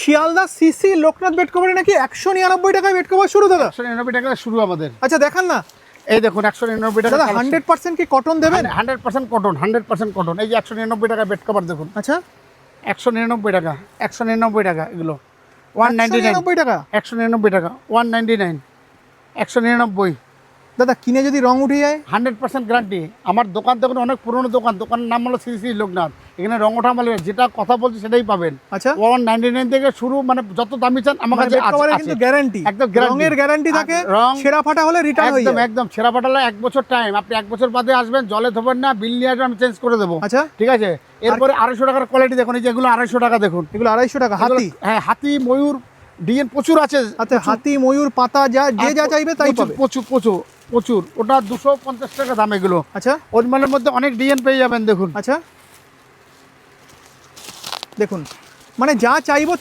Sealdah CC Loknath bed কভারে নাকি 199 টাকায় bed cover শুরু দাদা? 199 টাকা শুরু আমাদের। আচ্ছা দেখান না, এই দেখুন 199 টাকা। দাদা 100% কি কটন দেবেন? 100% কটন, 100% কটন। এই যে 199 টাকা বেড কভার দেখুন। আচ্ছা 199 টাকা, 199 টাকা এগুলো। 199 টাকা। 199 টাকা, 199, 199। দাদা কিনে যদি রং উঠে যায়? 100% গ্যারান্টি। আমার দোকান দেখুন, অনেক পুরনো দোকান, দোকানের নাম হলো শ্রী লোকনাথ। এখানে রং ওঠা মাল যেটা কথা বলছি সেটাই পাবেন। আচ্ছা 199 থেকে শুরু, মানে যত দামি চান আমার কাছে আছে। কিন্তু গ্যারান্টি, একদম রঙের গ্যারান্টি থাকে, রং ছেঁড়া ফাটা হলে রিটার্ন হয়ে একদম যায়। একদম ছেঁড়া ফাটালে 1 বছর টাইম, আপনি 1 বছর বাদে আসবেন, জলে ধোবেন না, বিল নিয়ে আসবেন, আমি চেঞ্জ করে দেবো। আচ্ছা ঠিক আছে। এরপরে 250 টাকার কোয়ালিটি দেখুন, এই যেগুলো 250 টাকা দেখুন। এগুলো 250 টাকা হাতি? হ্যাঁ, হাতি, ময়ূর, ডিএন প্রচুর আছে। আচ্ছা হাতি, ময়ূর, পাতা, যা চাইবে তাই পাবে। প্রচুর প্রচুর প্রচুর। ওটা 250 টাকা দাম এগুলো। আচ্ছা ওরিজিনালের মধ্যে অনেক ডিএন পেয়ে যাবেন দেখুন। আচ্ছা দেখুন, মানে যা চাইবো